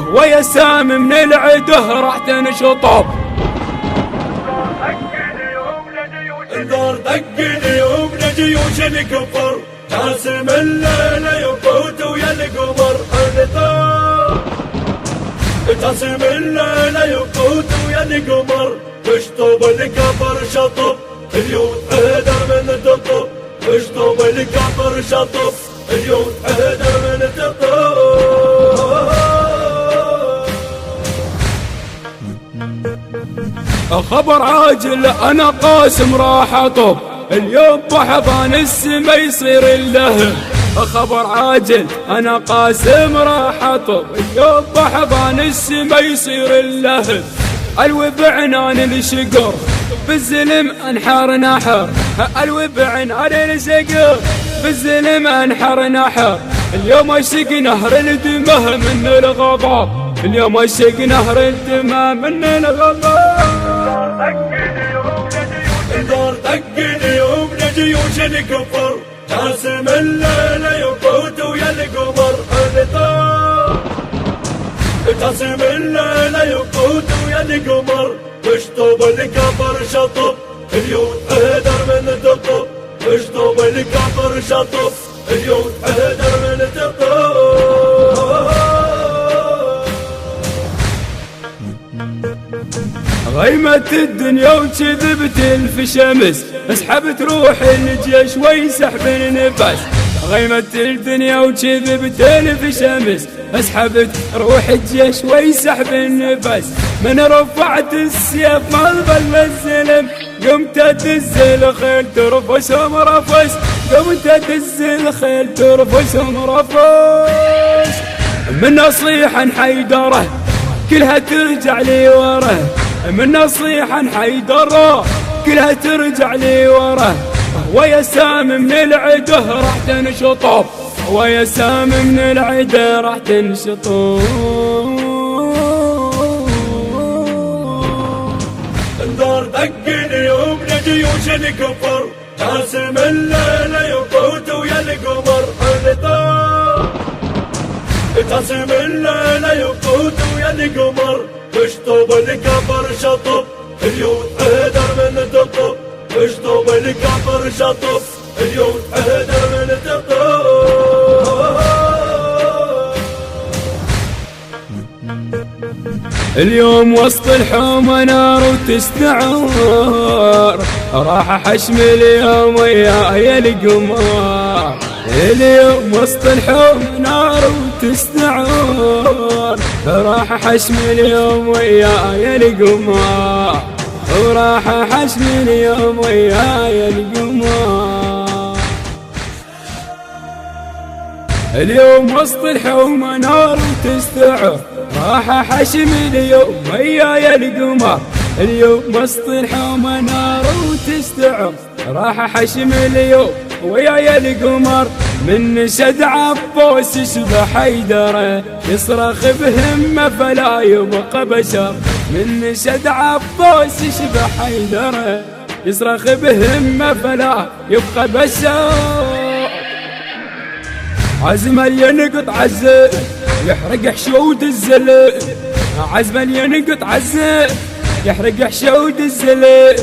ويا سام من العده راح تنشطب. الدار دقني ومن جيوش الكفر، جاسم الليل يفوت ويا القمر. الدار جاسم الليل يفوت ويا القمر، تشطب الكفر شطب اليوم اهدر من تطب. تشطب الكفر شطب اليوم اهدر من تطب. خبر عاجل انا قاسم راح اطب، اليوم بحضان السما يصير اللهب. خبر عاجل انا قاسم راح اطب، اليوم بحضان السما يصير اللهب. الوي بعنان الشقر بالزلم انحر نحر، الوي بعنان الشقر بالزلم انحر نحر. اليوم اشق نهر الدمه من الغضب، اليوم اشق نهر الدمه من الغضب. الدار دقني ومن جيوش الكفر، جاسم الليل يفوت ويا القمر. الدار جاسم الليل يفوت ويا القمر، تشطب الكفر شطب اليوم اهدر من تطب. تشطب الكفر شطب اليوم اهدر من تطب. غيمت الدنيا وكذبت الف شمس، اسحبت روح الجيش ويسحب النفس. غيمت الدنيا وكذبت الف شمس، اسحبت روح الجيش ويسحب النفس. من رفعت السيف ما ظل الزلم، قمت ادز الخيل ترفسهم رفس. قمت ادز الخيل ترفسهم رفس. من نصيحا حيدره كلها ترجع لي وره، من نصيحا حيدره كلها ترجع لي وره. ويا سام من العده راح تنشطب، ويا سام من العده راح تنشطب. الدار دقني ومن جيوش الكفر، جاسم الليل يفوت ويا القمر. الدار جاسم الليل يفوت ويا القمر، تشطب الكفر شطب اليوم اهدر من تطب. تشطب الكفر شطب اليوم اهدر من تطب. اليوم وسط الحومة نار وتستعار، راح حشم اليوم وياي القمار. اليوم وسط الحومة نار وتستعار، راح حشم اليوم وياي القمار. وراح حشم اليوم وياي القمار. اليوم وسط الحومة نار وتستعار، راح حشم اليوم وياي القمر. اليوم وسط الحومة نار وتستعر، راح حشم اليوم وياي القمر. من شد عبوس يشبه حيدره، يصرخ بهمه فلا يبقى بشر. من شد عبوس يشبه حيدره، يصرخ بهمه فلا يبقى بشر. عزم ينقط عزه يحرق حشود الزلم، عزم ينقط عزه يحرق حشود الزلم.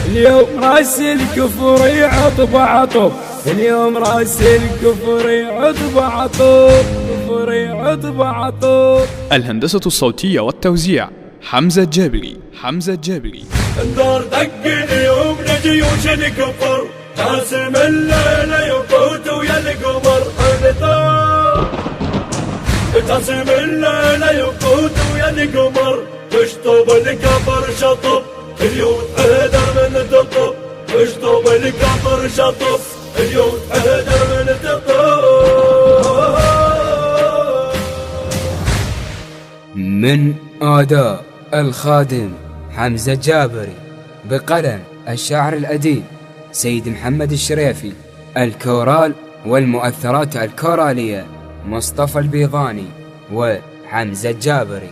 اليوم راس الكفر يعطب عطب، اليوم راس الكفر يعطب عطب، كفر يعطب عطب. الهندسة الصوتية والتوزيع حمزة جابري. حمزة جابري. الدار دقني ومن جيوش الكفر، جاسم الليل يفوت ويا القمر. الدار جاسم الليل يفوت ويا القمر، تشطب الكفر شطب اليوم اهدر من تطب. تشطب الكفر شطب اليوم اهدر من تطب. من أداء الخادم حمزة جابري، بقلم الشاعر الأديب سيد محمد الشريفي. الكورال والمؤثرات الكورالية مصطفى البيضاني وحمزة جابري.